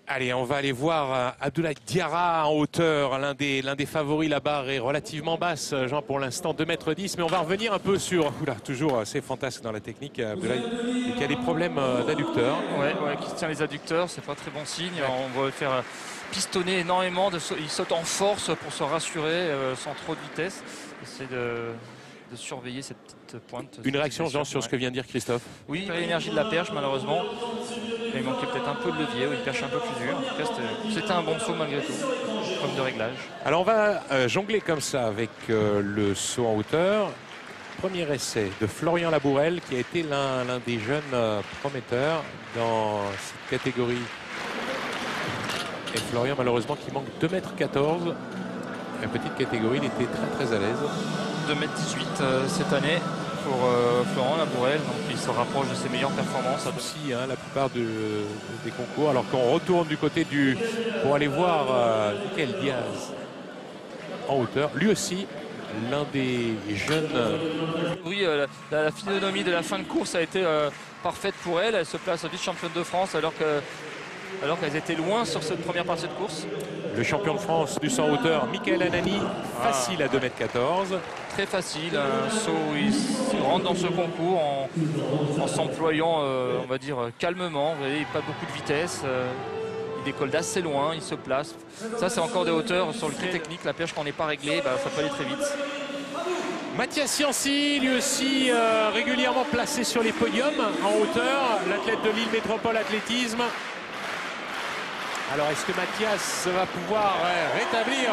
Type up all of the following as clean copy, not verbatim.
Allez, on va aller voir Abdoulaye Diarra en hauteur, l'un des favoris. La barre est relativement basse, Jean, pour l'instant, 2,10 m. Mais on va revenir un peu sur... Oula, toujours assez fantasque dans la technique, Abdoulaye, et qui a des problèmes d'adducteurs. Ouais, qui tient les adducteurs, c'est pas très bon signe. Ouais. On va le faire pistonner énormément. Il saute en force pour se rassurer sans trop de vitesse. Essayer de surveiller cette petite pointe. Une réaction, Jean, sur ce que vient de dire Christophe? Oui, l'énergie de la perche, malheureusement. Il manquait peut-être un peu de levier, ou une perche un peu plus dure. En tout cas, c'était un bon saut malgré tout, comme de réglage. Alors, on va jongler comme ça avec le saut en hauteur. Premier essai de Florian Labourelle, qui a été l'un des jeunes prometteurs dans cette catégorie. Et Florian, malheureusement, qui manque 2,14 m. La petite catégorie, il était très à l'aise. 2,18 m cette année pour Florent Labourelle, donc il se rapproche de ses meilleures performances. Aussi, la plupart des concours. Alors qu'on retourne du côté pour aller voir Michael Diaz en hauteur. Lui aussi, l'un des jeunes. Oui, la physionomie de la fin de course a été parfaite pour elle. Elle se place vice-championne de France alors qu'elles étaient loin sur cette première partie de course. Le champion de France du saut en hauteur, Michael Anani, facile à 2,14 m. Très facile, un saut où il rentre dans ce concours en s'employant, on va dire, calmement. Vous voyez, pas beaucoup de vitesse. Il décolle d'assez loin, il se place. Ça, c'est encore des hauteurs sur le très technique. La perche, quand on n'est pas réglé, ça peut aller très vite. Mathias Yancy, lui aussi régulièrement placé sur les podiums en hauteur. L'athlète de Lille Métropole Athlétisme. Alors, est-ce que Mathias va pouvoir rétablir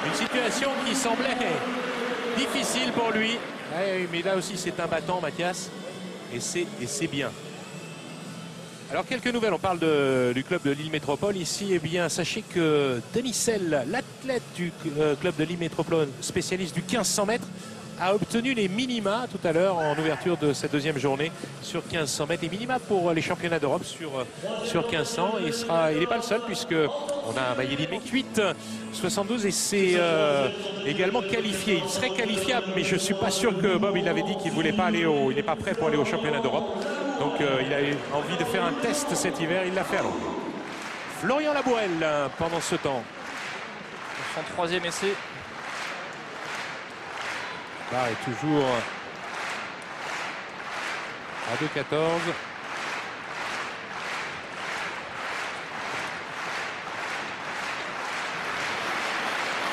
une situation qui semblait difficile pour lui? Mais là aussi, c'est un battant, Mathias, et c'est bien. Alors, quelques nouvelles. On parle du club de Lille Métropole ici. Eh bien, sachez que Denis Selle, l'athlète du club de Lille Métropole, spécialiste du 1500 mètres, a obtenu les minima tout à l'heure en ouverture de cette deuxième journée sur 1500 mètres. Les minima pour les championnats d'Europe sur 1500. Il n'est pas le seul puisque on a Maïeli Mekhuit 72 et c'est également qualifié. Il serait qualifiable, mais je ne suis pas sûr que Bob il avait dit qu'il voulait pas aller il n'est pas prêt pour aller au championnat d'Europe. Donc il a eu envie de faire un test cet hiver. Il l'a fait alors. Florian Labourelle pendant ce temps. Son troisième essai. Barre est toujours à 2,14 m.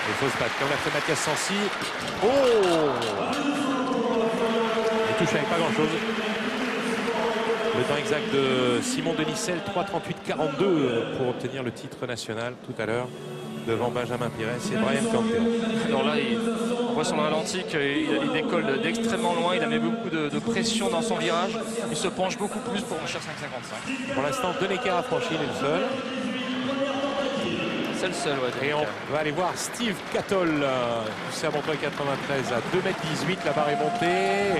Il faut se battre. Comme l'a fait Mathias Sancy. Oh! Il touche avec pas grand-chose. Le temps exact de Simon Denisel, 3,38,42 pour obtenir le titre national tout à l'heure. Devant Benjamin Pires et Brian Canter. Alors là, on voit sur le ralenti qu'il décolle d'extrêmement loin. Il a mis beaucoup de pression dans son virage. Il se penche beaucoup plus pour franchir 5,55. Pour l'instant, Denecker a franchi, il est le seul. C'est le seul, ouais. Et on va aller voir Steve Cattol du Sermontois 93 à 2,18 m. La barre est montée.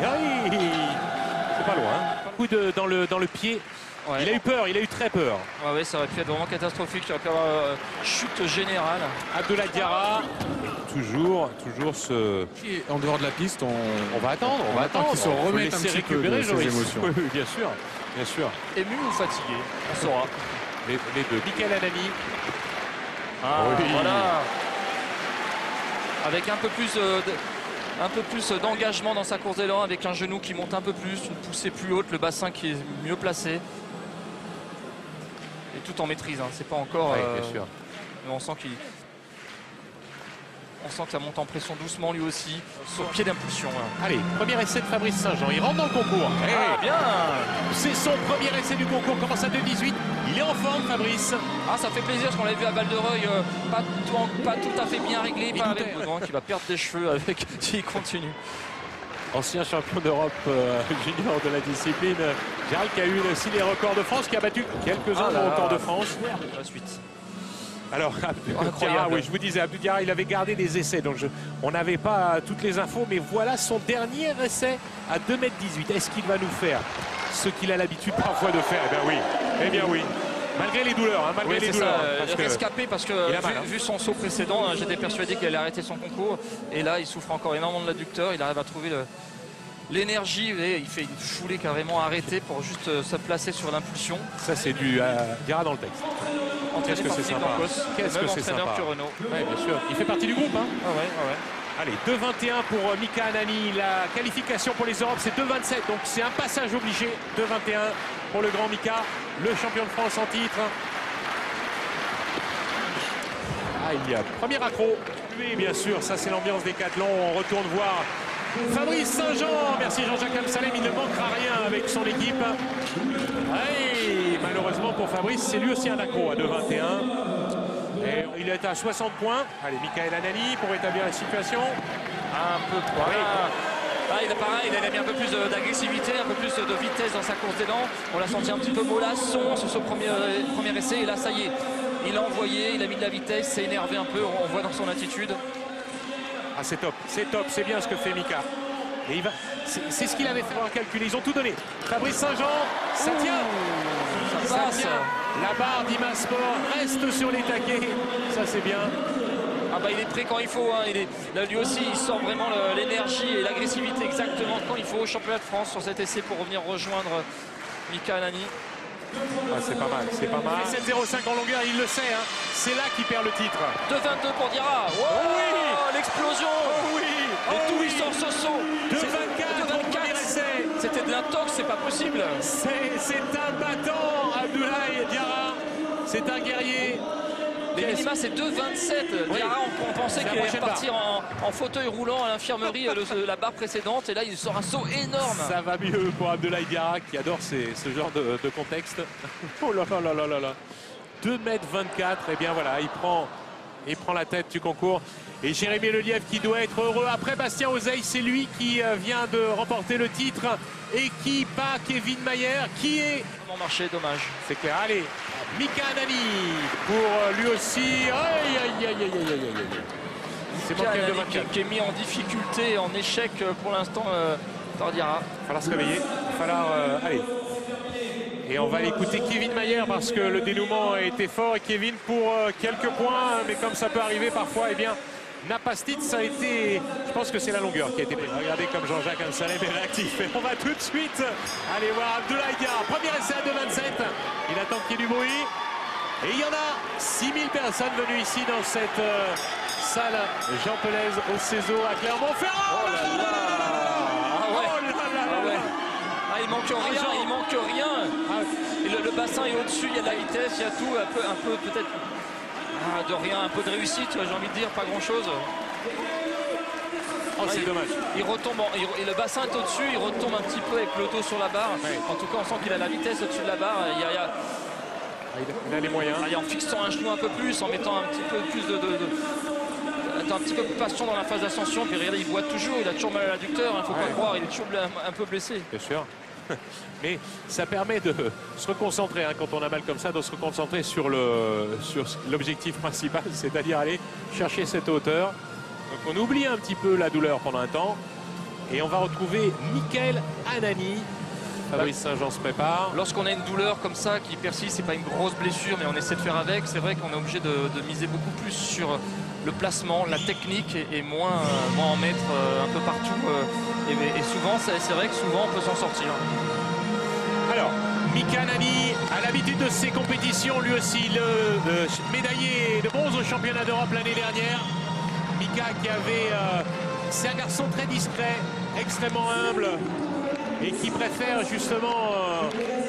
C'est pas loin. Coup dans le pied. Ouais. Il a eu peur, il a eu très peur. Ouais, ça aurait pu être vraiment catastrophique. Il aurait pu avoir chute générale. Abdoulaye Diarra, toujours ce... En dehors de la piste, on va attendre. On va attendre qu'il se remette un petit peu de ses émotions. Oui, bien sûr. Ému ou fatigué, on saura. Les deux. Michael Anani. Oui. Voilà. Avec un peu plus d'engagement dans sa course d'élan, avec un genou qui monte un peu plus, une poussée plus haute, le bassin qui est mieux placé. Et tout en maîtrise, c'est pas encore... bien sûr. Mais on sent que ça monte en pression doucement lui aussi, sur pied d'impulsion. Allez, premier essai de Fabrice Saint-Jean, il rentre dans le concours. Bien. C'est son premier essai du concours, commence à 2,18. Il est en forme, Fabrice. Ça fait plaisir, parce qu'on l'a vu à Val-de-Reuil, pas tout à fait bien réglé, pas avec Baudouin qui va perdre des cheveux s'il continue. Ancien champion d'Europe junior de la discipline, Gérald qui a eu aussi les records de France, qui a battu quelques-uns de records de France. La suite. Alors, oui, je vous disais, Abdoulaye Diarra, il avait gardé des essais, donc on n'avait pas toutes les infos, mais voilà son dernier essai à 2,18 m. Est-ce qu'il va nous faire ce qu'il a l'habitude parfois de faire? Eh bien oui. Malgré les douleurs, malgré les douleurs. Rescapé parce que vu son saut précédent, j'étais persuadé qu'il allait arrêter son concours. Et là, il souffre encore énormément de l'adducteur. Il arrive à trouver l'énergie. Il fait une foulée carrément arrêtée pour juste se placer sur l'impulsion. Ça, c'est du Diarra dans le texte. entraîné par Philippe Dancos, Qu'est-ce le que même c'est entraîneur sympa. que Renault. Ouais, bien sûr. Il fait partie du groupe. Hein. Ah ouais, ah ouais. Allez, 2,21 pour Mika Anani. La qualification pour les Europes, c'est 2,27. Donc c'est un passage obligé. 2,21 pour le grand Mika, le champion de France en titre. Aïe, premier accro. Oui, bien sûr, ça c'est l'ambiance Décathlon. On retourne voir Fabrice Saint-Jean. Merci Jean-Jacques Amsalem. Il ne manquera rien avec son équipe. Aïe, malheureusement pour Fabrice, c'est lui aussi un accro à 2,21. Et il est à 60 points. Allez, Michael Anani pour établir la situation. Un peu trop. Il a pareil, il a mis un peu plus d'agressivité, un peu plus de vitesse dans sa course d'élan. On l'a senti un petit peu mollasson sur ce premier essai. Et là, ça y est, il a envoyé, il a mis de la vitesse, s'est énervé un peu, on voit dans son attitude. Ah, c'est top, c'est bien ce que fait Mika. Et il va, c'est ce qu'il avait fait en calcul. Ils ont tout donné. Fabrice Saint-Jean, ça tient. Ça tient. La barre d'Ima Sport reste sur les taquets. Ça, c'est bien. Ah bah il est prêt quand il faut, hein. Là, lui aussi il sort vraiment l'énergie et l'agressivité exactement quand il faut au championnat de France sur cet essai pour revenir rejoindre Mika Anani. Ah, c'est pas mal, c'est pas mal. 7,05 en longueur, il le sait, hein. C'est là qu'il perd le titre. 2,22 pour Diarra. Oh oui, l'explosion. Oh oui, et tout il sort ce saut. 2,24. C'était de l'intox, c'est pas possible. C'est un battant, Abdoulaye Diarra. C'est un guerrier. Les minima c'est 2,27. Oui. Diarra, on pensait qu'il allait repartir en fauteuil roulant à l'infirmerie la barre précédente. Et là, il sort un saut énorme. Ça va mieux pour Abdoulaye Diarra qui adore ce genre de contexte. Oh là là là là là là. 2,24 m. Et bien voilà, il prend la tête du concours. Et Jérémy Lelièvre qui doit être heureux. Après Bastien Ozeille, c'est lui qui vient de remporter le titre et qui bat Kevin Mayer, qui est... Comment marcher, dommage. C'est clair. Allez, Mika Anani pour lui aussi. Aïe, aïe, aïe, aïe, aïe, aïe, aïe. C'est Mika Anani qui est mis en difficulté, en échec pour l'instant par Diarra. Il va falloir se réveiller. Il va falloir... allez. Et on va aller écouter Kevin Mayer parce que le dénouement a été fort. Et Kevin pour quelques points, mais comme ça peut arriver parfois, eh bien... Napastit, ça a été... Je pense que c'est la longueur qui a été prise. Regardez comme Jean-Jacques Amsalem est réactif. Et on va tout de suite aller voir Abdoulaye Diarra. Premier essai à 2,27. Il attend qu'il y ait du bruit. Et il y en a 6000 personnes venues ici dans cette salle Jean Pelez au CESO à Clermont-Ferrand. Oh là là. Ah ouais. Ah, il manque rien. Et le bassin est au-dessus, il y a de la vitesse, il y a tout, un peu peut-être... de rien, un peu de réussite, j'ai envie de dire, pas grand-chose. Oh, c'est dommage. Il retombe, et le bassin est au-dessus, il retombe un petit peu avec le dos sur la barre. Ouais. En tout cas, on sent qu'il a la vitesse au-dessus de la barre. Il a les moyens. En fixant un genou un peu plus, en mettant un petit peu plus un petit peu plus patient dans la phase d'ascension. Puis regardez, il boite toujours, il a toujours mal à l'adducteur, il ne faut pas croire, il est toujours un peu blessé. Bien sûr. Mais ça permet de se reconcentrer, hein, quand on a mal comme ça, de se reconcentrer sur l'objectif principal, c'est-à-dire aller chercher cette hauteur. Donc on oublie un petit peu la douleur pendant un temps. Et on va retrouver Michael Anani. Fabrice Saint-Jean se prépare. Lorsqu'on a une douleur comme ça qui persiste, c'est pas une grosse blessure, mais on essaie de faire avec. C'est vrai qu'on est obligé de miser beaucoup plus sur le placement, la technique et moins en mettre un peu partout. Et souvent, c'est vrai que souvent on peut s'en sortir. Alors, Mika Anani a l'habitude de ces compétitions, lui aussi le médaillé de bronze au championnat d'Europe l'année dernière. Mika qui avait... c'est un garçon très discret, extrêmement humble et qui préfère justement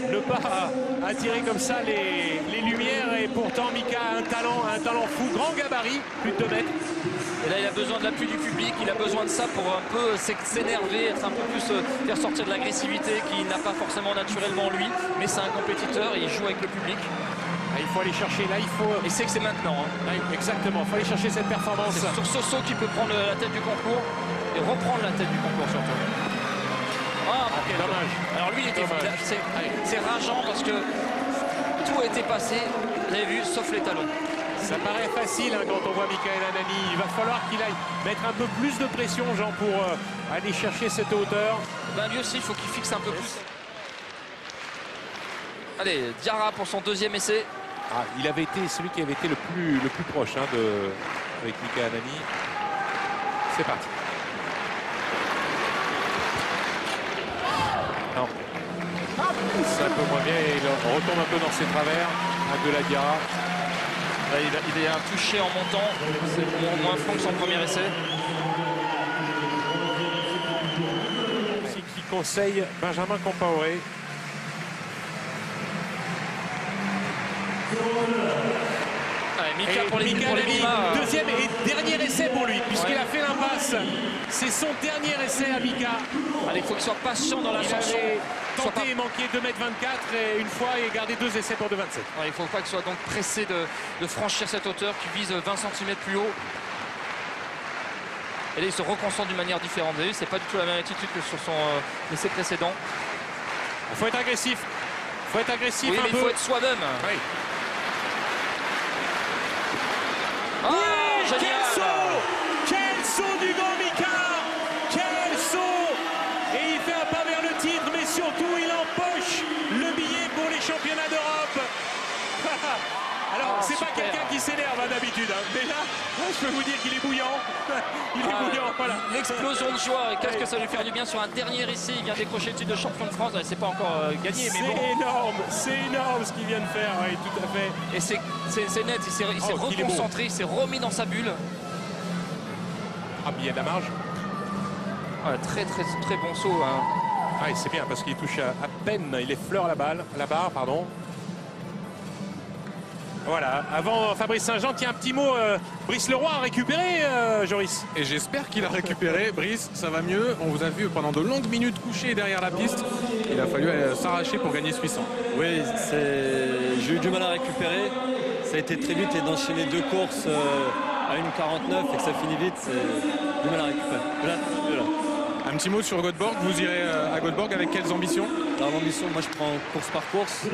ne pas attirer comme ça les lumières. Et pourtant Mika a un talent fou, grand gabarit, plus de 2 mètres. Et là, il a besoin de l'appui du public, il a besoin de ça pour un peu s'énerver, être un peu plus, faire sortir de l'agressivité qu'il n'a pas forcément naturellement lui. Mais c'est un compétiteur et il joue avec le public. Ah, il faut aller chercher, là il faut... Et c'est que c'est maintenant. Hein. Ah, exactement, il faut aller chercher cette performance. C'est sur ce saut qu'il peut prendre la tête du concours et reprendre la tête du concours surtout. Ah, okay, dommage. Alors lui, c'est rageant parce que tout a été passé, vous avez vu, sauf les talons. Ça paraît facile hein, quand on voit Michael Anani. Il va falloir qu'il aille mettre un peu plus de pression, Jean, pour aller chercher cette hauteur. Ben, lui aussi, il faut qu'il fixe un peu plus. Allez, Diarra pour son deuxième essai. Ah, il avait été celui qui avait été le plus proche hein, avec Michael Anani. C'est parti. Non. C'est un peu moins bien. Il retombe un peu dans ses travers. Abdoulaye Diarra. Là, il est un touché en montant, c'est moins franc que son premier essai. Qui conseille Benjamin Compaoré. Mika pour les Lima. Deuxième et dernier essai pour lui, puisqu'il a fait l'impasse. C'est son dernier essai à Mika. Allez, il faut qu'il soit patient dans l'ascension. Tenté et manqué 2,24 m et une fois et garder 2 essais pour 2,27 m. Il ne faut pas qu'il soit donc pressé de franchir cette hauteur qui vise 20 cm plus haut. Et là, il se reconcentre d'une manière différente. Vous avez vu, c'est pas du tout la même attitude que sur son essai précédent. Il faut être agressif. Il faut être agressif oui, un mais peu. Il faut être soi-même. Oui. Ah, oui, génial. Quel saut du grand Mika! Quel saut! Et il fait un pas vers le titre, mais surtout il empoche le billet pour les championnats d'Europe. Alors, c'est pas quelqu'un qui s'énerve d'habitude, hein. Mais là, je peux vous dire qu'il est bouillant. Il est bouillant, voilà. L'explosion de joie, et qu'est-ce que ça lui fait du bien sur un dernier essai. Il vient décrocher le titre de champion de France. C'est pas encore gagné, mais bon. C'est énorme ce qu'il vient de faire, oui, tout à fait. Et c'est net, il s'est reconcentré, il s'est remis dans sa bulle. Ah, mais il y a de la marge. Ouais, très bon saut. Hein. Ah, c'est bien parce qu'il touche à peine, il effleure la barre, pardon. Voilà, avant Fabrice Saint-Jean, tiens, un petit mot, Brice Leroy a récupéré, Joris. Et j'espère qu'il a récupéré. Brice, ça va mieux. On vous a vu pendant de longues minutes couché derrière la piste. Il a fallu s'arracher pour gagner ce 800. Oui, j'ai eu du mal à récupérer. Ça a été très vite et d'enchaîner 2 courses à 1,49 et que ça finit vite, c'est du mal à récupérer. Là. Un petit mot sur Göteborg. Vous irez à Göteborg avec quelles ambitions? Alors l'ambition, moi je prends course par course.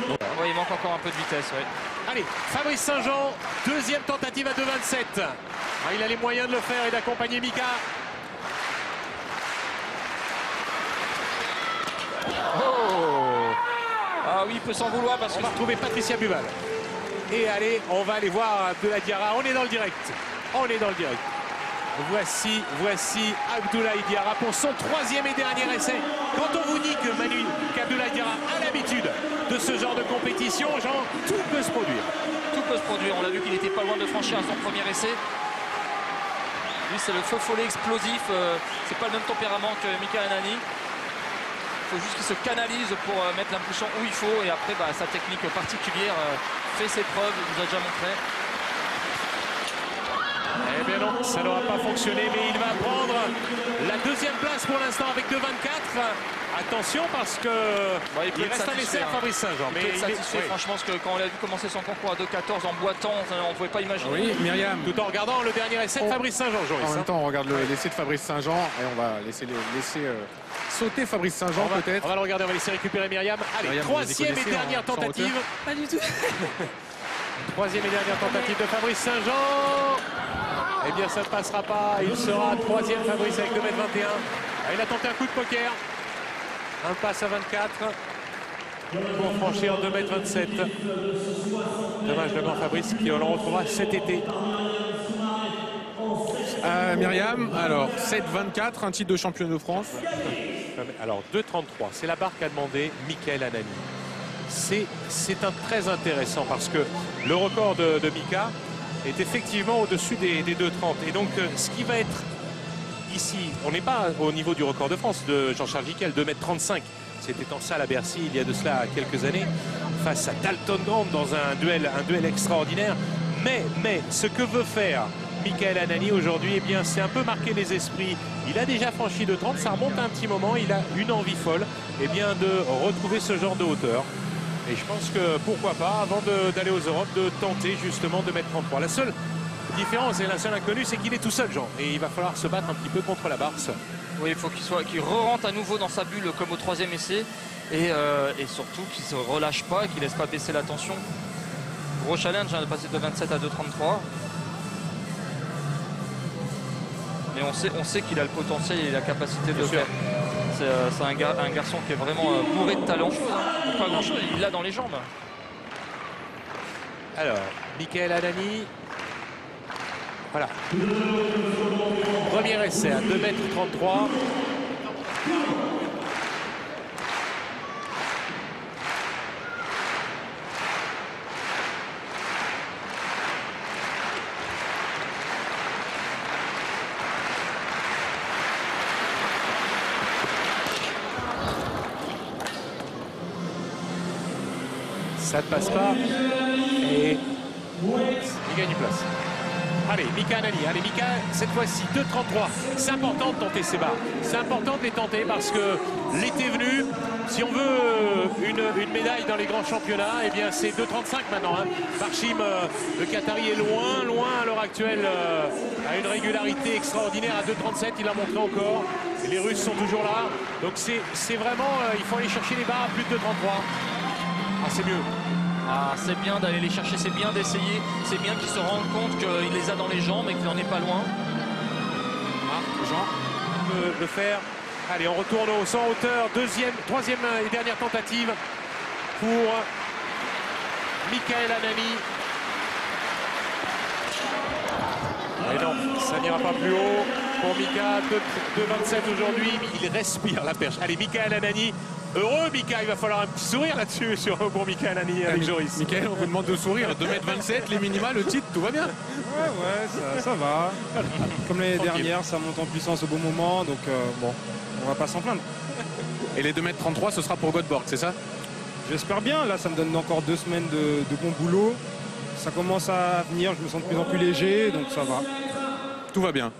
Donc... Ouais, il manque encore un peu de vitesse. Ouais. Allez, Fabrice Saint-Jean, deuxième tentative à 2,27. Ah, il a les moyens de le faire et d'accompagner Mika. Oh! Ah oui, il peut s'en vouloir parce On que... va retrouver Patricia Bubal. Et allez, on va aller voir Abdoulaye Diarra. On est dans le direct. Voici Abdoulaye Diarra pour son 3e et dernier essai. Quand on vous dit qu'Abdoulaye Diarra a l'habitude de ce genre de compétition, Jean, tout peut se produire. Tout peut se produire. On l'a vu qu'il n'était pas loin de franchir à son premier essai. Lui, c'est le feu follet explosif. C'est pas le même tempérament que Mika Anani. Il faut juste qu'il se canalise pour mettre l'impulsion où il faut. Et après, sa technique particulière fait ses preuves. Il nous a déjà montré. Eh bien non, ça n'aura pas fonctionné, mais il va prendre la 2e place pour l'instant avec 2,24. Attention parce que il reste un essai à Fabrice Saint-Jean. Mais il est satisfait, franchement, parce que quand on l'a vu commencer son concours à 2,14 en boitant, on ne pouvait pas imaginer. Oui, Myriam. Tout en regardant le dernier essai de Fabrice Saint-Jean, Joris. En même temps, on regarde l'essai de Fabrice Saint-Jean et on va laisser sauter Fabrice Saint-Jean peut-être. On va le regarder, on va laisser récupérer Myriam. Allez, 3e et dernière tentative. Pas du tout. 3e et dernière tentative de Fabrice Saint-Jean. Eh bien, ça ne passera pas. Il sera 3e, Fabrice, avec 2,21 m. Il a tenté un coup de poker. Un passe à 24 pour franchir 2,27 m. Dommage devant Fabrice, qui on le retrouvera cet été. Myriam, alors 7,24, un titre de championne de France. Alors 2,33, c'est la barre qu'a demandé Michael Anani. C'est très intéressant parce que le record de Mika est effectivement au-dessus des 2,30. Et donc, ce qui va être ici, on n'est pas au niveau du record de France de Jean-Charles Jiquel, 2,35 m. C'était en salle à Bercy il y a de cela quelques années, face à Dalton Grant dans un duel extraordinaire. Mais ce que veut faire Michael Anani aujourd'hui, eh bien, c'est un peu marquer les esprits. Il a déjà franchi 2,30, ça remonte un petit moment. Il a une envie folle, eh bien, de retrouver ce genre de hauteur. Et je pense que pourquoi pas, avant d'aller aux Europes, de tenter justement de mettre 33. La seule différence et la seule inconnue, c'est qu'il est tout seul, Jean. Et il va falloir se battre un petit peu contre la barre seul. Oui, il faut qu'il re-rentre à nouveau dans sa bulle comme au 3e essai. Et surtout qu'il ne se relâche pas, qu'il ne laisse pas baisser la tension. Gros challenge, de passer de 27 à 2,33. Mais on sait qu'il a le potentiel et la capacité de le faire. C'est un garçon qui est vraiment bourré de talent. Pas grand chose, il l'a dans les jambes. Alors, Michael Anani. Voilà. Premier essai à 2,33 m. Ça ne passe pas. Et il gagne une place. Allez, Mika Anani. Allez, Mika, cette fois-ci, 2,33. C'est important de tenter ces barres. C'est important de les tenter parce que l'été venu, si on veut une médaille dans les grands championnats, eh bien c'est 2,35 maintenant. Hein. Barshim, le Qatari, est loin à l'heure actuelle, à une régularité extraordinaire à 2,37. Il a montré encore. Et les Russes sont toujours là. Donc c'est vraiment, il faut aller chercher les barres à plus de 2,33. Ah, c'est mieux. Ah, c'est bien d'aller les chercher, c'est bien d'essayer, c'est bien qu'ils se rendent compte qu'il les a dans les jambes et qu'il n'en est pas loin. Ah, Jean peut le faire. Allez, on retourne au 100 hauteur. Troisième et dernière tentative pour Michael Anani. Et non, ça n'ira pas plus haut pour Mika. 2,27 aujourd'hui. Il respire la perche. Allez, Michael Anani. Heureux, Mika, il va falloir un petit sourire là-dessus pour Michael Anani avec Joris. Michael, on vous demande de sourire. 2,27 m, les minima, le titre, tout va bien. Ouais, ça va. Comme l'année dernière, ça monte en puissance au bon moment, donc bon, on va pas s'en plaindre. Et les 2,33 m, ce sera pour Göteborg, c'est ça? J'espère bien, là ça me donne encore 2 semaines de bon boulot. Ça commence à venir, je me sens de plus en plus léger, donc ça va. Tout va bien.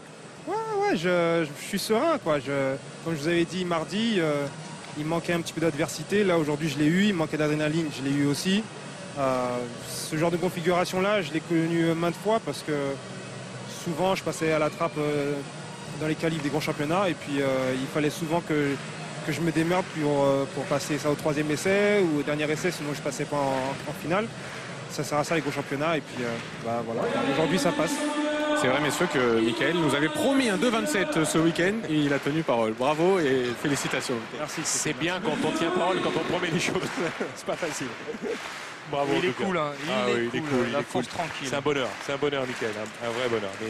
Ouais, je suis serein, quoi. Comme je vous avais dit mardi, il manquait un petit peu d'adversité. Là aujourd'hui je l'ai eu, il manquait d'adrénaline, je l'ai eu aussi. Ce genre de configuration là, je l'ai connu maintes fois parce que souvent je passais à la trappe dans les qualifs des grands championnats et puis il fallait souvent que je me démerde pour passer ça au 3e essai ou au dernier essai, sinon je passais pas en finale. Ça sert à ça les grands championnats et puis voilà. Aujourd'hui ça passe. C'est vrai, messieurs, que Michael nous avait promis un 2,27 ce week-end et il a tenu parole. Bravo et félicitations. Merci. C'est bien quand on tient parole, quand on promet des choses. C'est pas facile. Bravo. Il est cool, hein. Il est cool. La force tranquille. C'est un bonheur, Michael, un vrai bonheur. Mais